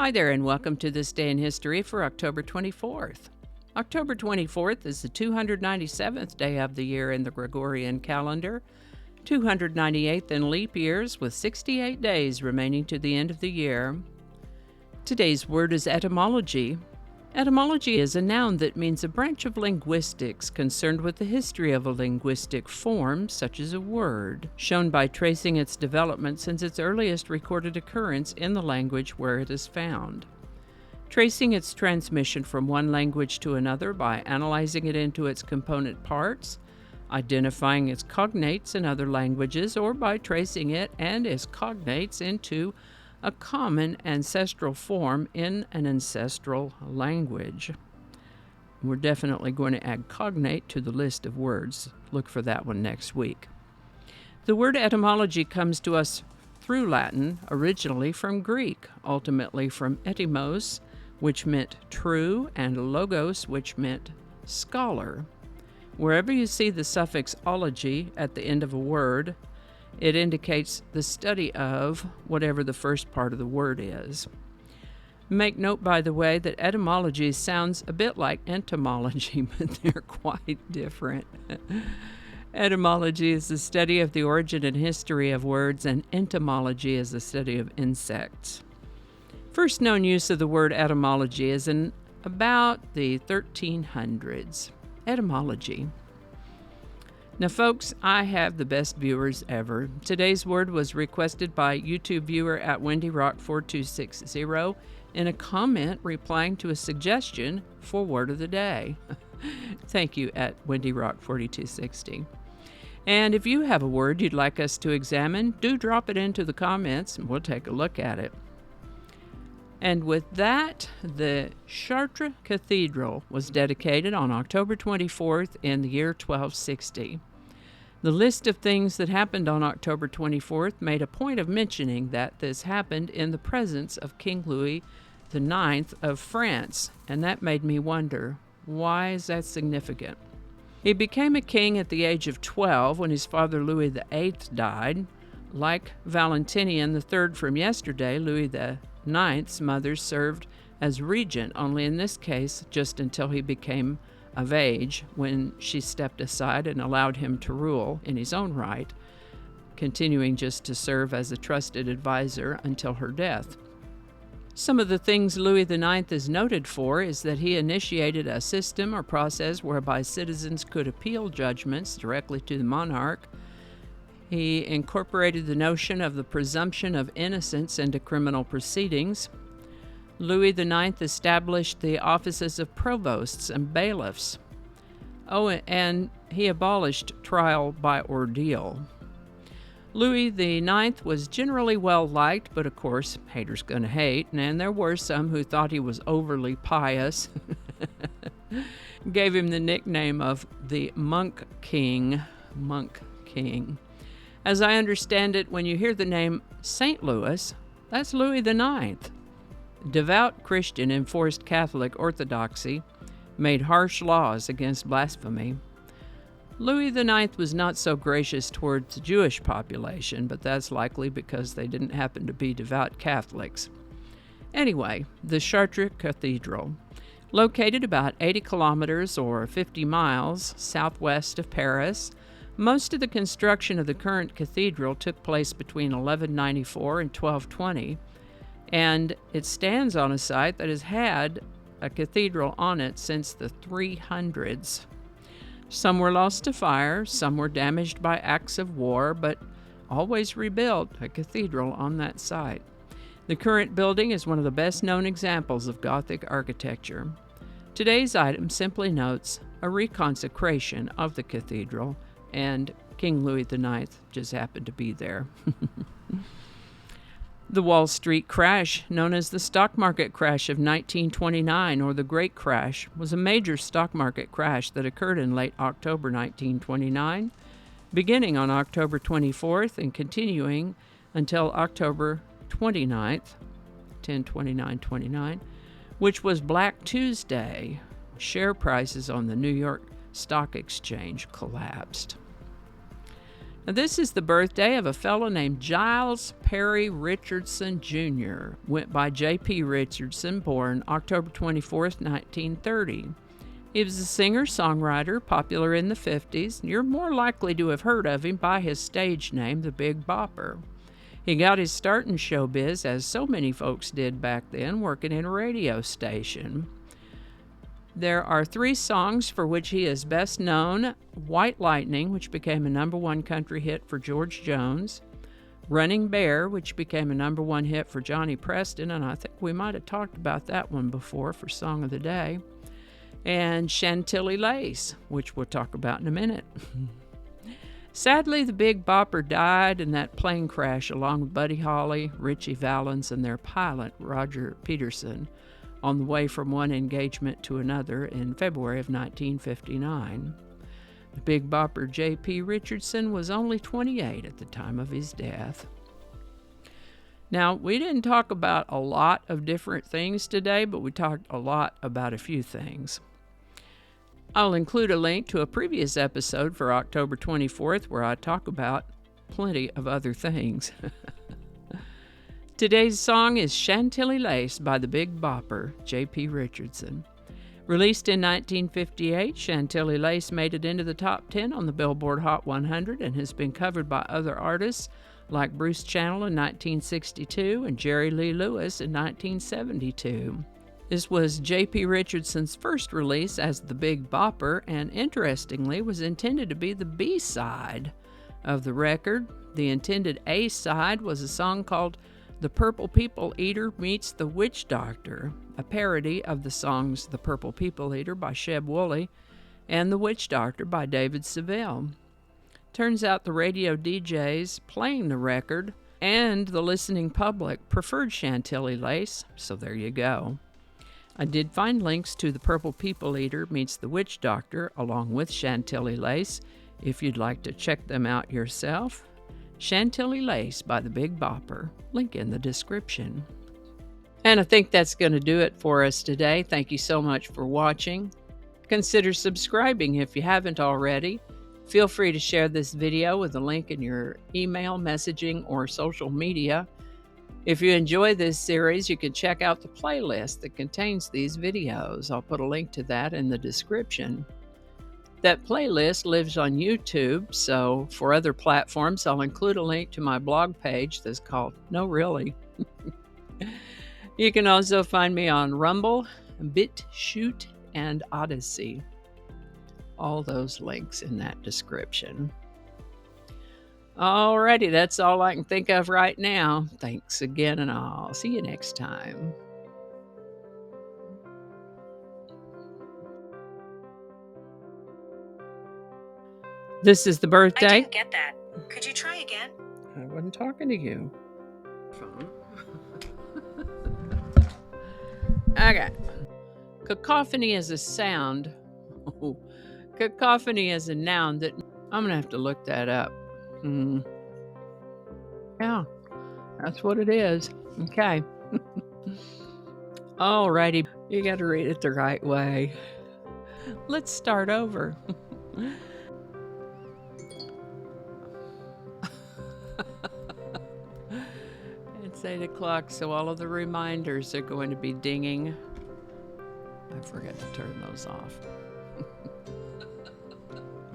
Hi there, and welcome to This Day in History for October 24th. October 24th is the 297th day of the year in the Gregorian calendar, 298th in leap years, with 68 days remaining to the end of the year. Today's word is etymology. Etymology is a noun that means a branch of linguistics concerned with the history of a linguistic form, such as a word, shown by tracing its development since its earliest recorded occurrence in the language where it is found. Tracing its transmission from one language to another by analyzing it into its component parts, identifying its cognates in other languages, or by tracing it and its cognates into a common ancestral form in an ancestral language. We're definitely going to add cognate to the list of words. Look for that one next week. The word etymology comes to us through Latin, originally from Greek, ultimately from etymos, which meant true, and logos, which meant scholar. Wherever you see the suffix ology at the end of a word, it indicates the study of whatever the first part of the word is. Make note, by the way, that etymology sounds a bit like entomology, but they're quite different. Etymology is the study of the origin and history of words, and entomology is the study of insects. First known use of the word etymology is in about the 1300s. Etymology. Now, folks, I have the best viewers ever. Today's word was requested by YouTube viewer at WendyRock4260 in a comment replying to a suggestion for Word of the Day. Thank you at WendyRock4260. And if you have a word you'd like us to examine, do drop it into the comments and we'll take a look at it. And with that, the Chartres Cathedral was dedicated on October 24th in the year 1260. The list of things that happened on October 24th made a point of mentioning that this happened in the presence of King Louis IX of France, and that made me wonder, why is that significant? He became a king at the age of 12 when his father Louis VIII died. Like Valentinian III from yesterday, Louis IX's mother served as regent, only in this case just until he became of age, when she stepped aside and allowed him to rule in his own right, continuing just to serve as a trusted advisor until her death. Some of the things Louis IX is noted for is that he initiated a system or process whereby citizens could appeal judgments directly to the monarch. He incorporated the notion of the presumption of innocence into criminal proceedings. Louis IX established the offices of provosts and bailiffs. Oh, and he abolished trial by ordeal. Louis IX was generally well-liked, but of course, haters gonna hate, and there were some who thought he was overly pious. Gave him the nickname of the Monk King. Monk King. As I understand it, when you hear the name St. Louis, that's Louis IX. Devout Christian enforced Catholic orthodoxy, made harsh laws against blasphemy. Louis IX was not so gracious towards the Jewish population, but that's likely because they didn't happen to be devout Catholics. Anyway, the Chartres Cathedral, located about 80 kilometers or 50 miles southwest of Paris. Most of the construction of the current cathedral took place between 1194 and 1220, and it stands on a site that has had a cathedral on it since the 300s. Some were lost to fire, some were damaged by acts of war, but always rebuilt a cathedral on that site. The current building is one of the best-known examples of Gothic architecture. Today's item simply notes a reconsecration of the cathedral, and King Louis IX just happened to be there. The Wall Street crash, known as the stock market crash of 1929, or the Great Crash, was a major stock market crash that occurred in late October 1929, beginning on October 24th and continuing until October 29th, 10/29/29, which was Black Tuesday. Share prices on the New York Stock Exchange collapsed. Now, this is the birthday of a fellow named Giles Perry Richardson Jr. Went by J.P. Richardson, born October 24th, 1930. He was a singer-songwriter, popular in the 50s. You're more likely to have heard of him by his stage name, the Big Bopper. He got his start in showbiz, as so many folks did back then, working in a radio station. There are 3 songs for which he is best known: White Lightning, which became a #1 country hit for George Jones; Running Bear, which became a #1 hit for Johnny Preston, and I think we might have talked about that one before for Song of the Day; and Chantilly Lace, which we'll talk about in a minute. Sadly, the Big Bopper died in that plane crash along with Buddy Holly, Ritchie Valens, and their pilot, Roger Peterson, on the way from one engagement to another in February of 1959. The Big Bopper J.P. Richardson was only 28 at the time of his death. Now, we didn't talk about a lot of different things today, but we talked a lot about a few things. I'll include a link to a previous episode for October 24th where I talk about plenty of other things. Today's song is Chantilly Lace by the Big Bopper, J.P. Richardson. Released in 1958, Chantilly Lace made it into the top 10 on the Billboard Hot 100 and has been covered by other artists like Bruce Channel in 1962 and Jerry Lee Lewis in 1972. This was J.P. Richardson's first release as the Big Bopper, and interestingly was intended to be the B-side of the record. The intended A-side was a song called The Purple People Eater Meets the Witch Doctor, a parody of the songs The Purple People Eater by Sheb Wooley and The Witch Doctor by David Seville. Turns out the radio DJs playing the record and the listening public preferred Chantilly Lace, so there you go. I did find links to The Purple People Eater Meets the Witch Doctor along with Chantilly Lace if you'd like to check them out yourself. Chantilly Lace by the Big Bopper, link in the description. And I think that's going to do it for us today. Thank you so much for watching. Consider subscribing if you haven't already. Feel free to share this video with a link in your email, messaging, or social media. If you enjoy this series, you can check out the playlist that contains these videos. I'll put a link to that in the description. That playlist lives on YouTube, so for other platforms, I'll include a link to my blog page that's called No Really. You can also find me on Rumble, BitChute, and Odyssey. All those links in that description. Alrighty, that's all I can think of right now. Thanks again, and I'll see you next time. This is the birthday. I didn't get that. Could you try again? I wasn't talking to you. Okay. Cacophony is a sound. Cacophony is a noun that... I'm going to have to look that up. Yeah, that's what it is. Okay. Alrighty. You got to read it the right way. Let's start over. It's 8 o'clock, so all of the reminders are going to be dinging. I forgot to turn those off.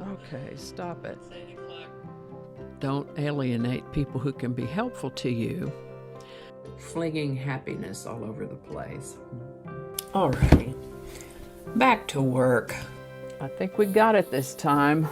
Okay, stop it. It's 8 o'clock. Don't alienate people who can be helpful to you. Flinging happiness all over the place. Alrighty, back to work. I think we got it this time.